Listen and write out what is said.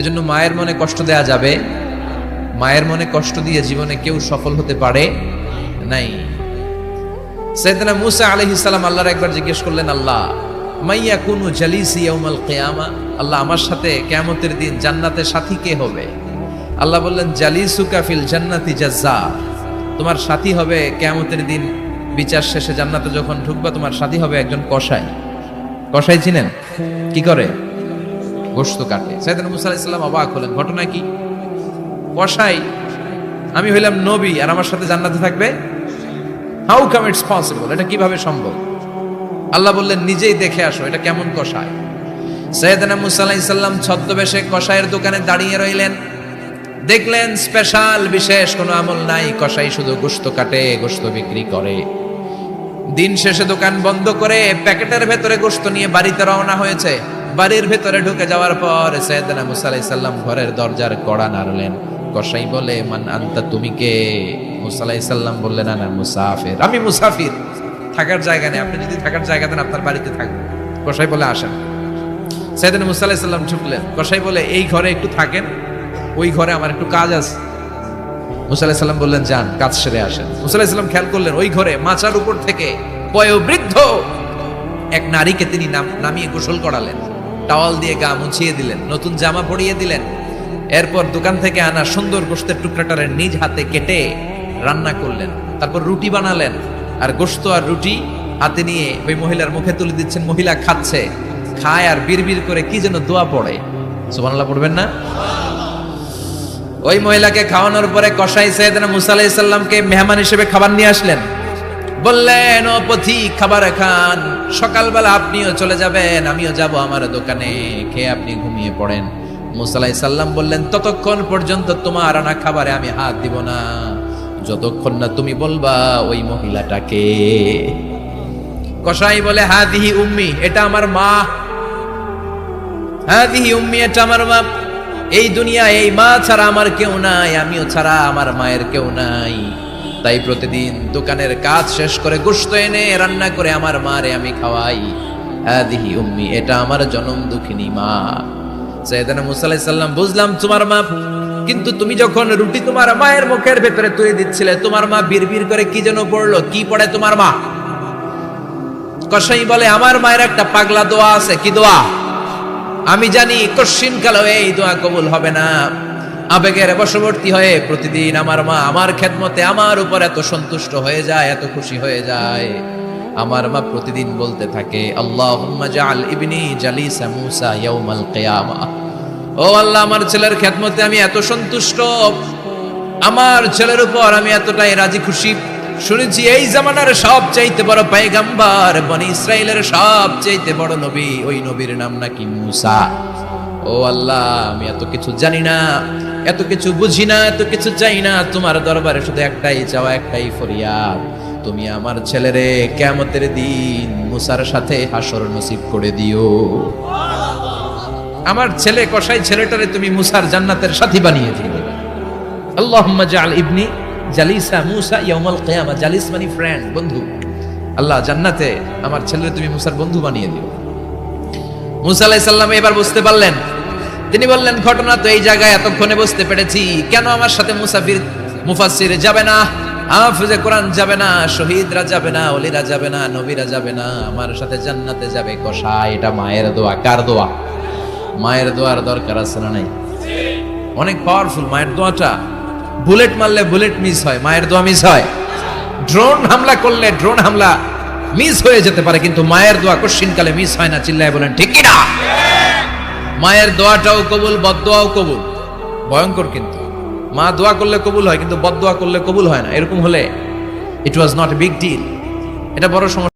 এজন্য মায়ের মনে কষ্ট দেয়া যাবে? মায়ের মনে কষ্ট দিয়ে জীবনে কেউ সফল হতে পারে নাই। সাইয়েদনা মুসা আলাইহিস সালাম আল্লাহর একবার জিজ্ঞেস করলেন, আল্লাহ মাইয়া কুনু জালিসি ইয়াউমাল কিয়ামা, আল্লাহ আমার সাথে কিয়ামতের দিন জান্নাতে সাথী কে হবে? আল্লাহ বললেন, জালিসুকা ফিল জান্নাতি জাজ্জার, তোমার সাথী হবে কিয়ামতের দিন বিচার শেষে জান্নাতে যখন ঢুকবা তোমার সাথী হবে একজন কসাই। কসাই চিনেন? কি করে? গোশত কাটে। সাইয়েদনা মুসা আলাইহিস সালাম অবাক হলেন, ঘটনা কি? কসাই, আমি হইলাম নবী আর আমার সাথে জান্নাতে থাকবে? হাউ কাম ইটস পসিবল, এটা কিভাবে সম্ভব? আল্লাহ বললেন, নিজেই দেখে আসো এটা কেমন কসাই। সাইয়েদনা মুসা আলাইহিস সালাম ছদ্মবেশে কসাইয়ের দোকানে দাঁড়িয়ে রইলেন। দেখলেন স্পেশাল বিশেষ কোনো আমল নাই, কসাই শুধু গোশত কাটে, গোশত বিক্রি করে। দিন শেষে দোকান বন্ধ করে প্যাকেটের ভেতরে গোশত নিয়ে বাড়িতে রওনা হয়েছে। বাড়ির ভেতরে ঢুকে যাওয়ার পর সাইয়েদনা মুসা আলাইহিস সালাম ঘরের দরজার কড়া নাড়লেন। কসাই বলে, মান আনতা, তুমি কে? মুসা আলাইহিস সালাম বললেন, আনা মুসাফির, আমি মুসাফির, থাকার জায়গা নেই, আপনি যদি থাকার জায়গা দেন আপনার বাড়িতে থাকবো। কসাই বলে, আসেন। সাইয়েদনা মুসা আলাইহিস সালাম ঢুকলেন। কসাই বলে, এই ঘরে একটু থাকেন, ওই ঘরে আমার একটু কাজ আছে। মুসা আলাইহিস সালাম বললেন, যান, কাজ সেরে আসেন। মুসা আলাইহিস সালাম খেয়াল করলেন ওই ঘরে মাচার উপর থেকে বয়োবৃদ্ধ এক নারীকে তিনি নামিয়ে গোসল করালেন, টাওয়াল দিয়ে গা মুছিয়ে দিলেন, নতুন জামা পরিয়ে দিলেন। এরপর দোকান থেকে আনা সুন্দর গোশতের টুকরাটারে নিজ হাতে কেটে রান্না করলেন। তারপর রুটি বানালেন, আর গোশত আর রুটি হাতে নিয়ে ওই মহিলার মুখে তুলে দিচ্ছেন। মহিলা খাচ্ছে, খায় আর বিড়বিড় করে কি যেন দোয়া পড়ে। সুবহানাল্লাহ পড়বেন না? ওই মহিলাকে খাওয়ানোর পরে কসাই সাইয়েদনা মুসা আলাইহিস সালামকে মেহমান হিসেবে খাবার নিয়ে আসলেন। বললেন, ও পথিক, খাবার খান, সকালবেলা আপনিও চলে যাবেন, আমিও যাব আমার দোকানে, খেয়ে আপনি ঘুমিয়ে পড়েন। মুসা আলাইহিস সালাম বললেন, ততক্ষণ পর্যন্ত তোমার আনা খাবারে আমি হাত দিব না যতক্ষণ না তুমি বলবা ওই মহিলাটাকে। কসাই বলে, হাদিহি উম্মি, এটা আমার মা। হাদিহি উম্মি, এটা আমার মা। এই দুনিয়া এই মা ছাড়া আমার কেউ নাই, আমিও ছাড়া আমার মায়ের কেউ নাই। তাই প্রতিদিন দোকানের কাজ শেষ করে গোশত এনে রান্না করে আমার মারে আমি খাওয়াই। হাদিহি উম্মি, এটা আমার জনম দুঃখিনী মা। সাইয়েদনা মুসা আলাইহিস সালাম, বুঝলাম তোমার মা, কিন্তু তুমি যখন রুটি তোমার মায়ের মুখের ভেতরে তুলে দিচ্ছিলে, তোমার মা বিড়বিড় করে কি যেন পড়লো, কি পড়ে তোমার মা? কসাই বলে, আমার মায়ের একটা পাগলা দোয়া আছে। কি দোয়া? আমি জানি কশিন কালো এই দোয়া কবুল হবে না। আবেগের বশবর্তী হয়ে প্রতিদিন আমার মা আমার খেদমতে আমার উপর এত সন্তুষ্ট হয়ে যায়, এত খুশি হয়ে যায়। আমার মা প্রতিদিন বলতে থাকে, আল্লাহুম্মা জাআল ইবনি জালিসা মুসা ইয়াউমাল কিয়ামা। ও আল্লাহ, আমার ছেলের খেদমতে আমি এত সন্তুষ্ট, আমার ছেলের উপর আমি এতটাই রাজি খুশি। শুনেছি এই জামানার সবচাইতে বড় পয়গম্বর, বনি ইসরাইলের সবচাইতে বড় নবী, ওই নবীর নাম নাকি মুসা। ও আল্লাহ, আমি এত কিছু জানি না, এত কিছু বুঝি না, এত কিছু চাই না, তোমার দরবারে শুধু একটাই চাওয়া, একটাই ফরিয়াদ, তুমি আমার ছেলেরে কিয়ামতের দিন মুসার সাথে হাসর নসিব করে দিও। আমার ছেলে কসাই ছেলেটারে তুমি মুসার জান্নাতের সাথী বানিয়ে দিও। আল্লাহুম্মা জাআল ইবনি জালিসা মুসা ইয়াউমাল কিয়ামা। জালিস মানে ফ্রেন্ড, বন্ধু। আল্লাহ, জান্নাতে আমার ছেলেরে তুমি মুসার বন্ধু বানিয়ে দিও। মুসা আলাইহিস সালাম এবার বুঝতে পারলেন। তিনি বললেন, ঘটনা তো এই জায়গায় এতক্ষণে বুঝতে পেরেছি, কেন আমার সাথে মুফাসসির যাবে না, হাফেজে কোরআন যাবে না, শহীদরা যাবে না, ওলিরা যাবে না, নবীরা যাবে না, আমার সাথে জান্নাতে যাবে কসাই। এটা মায়ের দোয়া। কার দোয়া? মায়ের দোয়ার দরকার আছে না নাই? অনেক পাওয়ারফুল মায়ের দোয়াটা। বুলেট মারলে বুলেট মিস হয়, মায়ের দোয়া মিস হয়? ড্রোন হামলা করলে ড্রোন হামলা মিস হয়ে যেতে পারে, কিন্তু মায়ের দোয়া কোশ্চিনকালে মিস হয় না। চিল্লায় বলেন ঠিক কি না? মায়ের দোয়াটাও কবুল, বদদোয়াও কবুল। ভয়ঙ্কর কিন্তু। মা দোয়া করলে কবুল হয়, কিন্তু বদদোয়া করলে কবুল হয় না। এরকম হলে it was not a big deal, এটা বড় সমস্যা।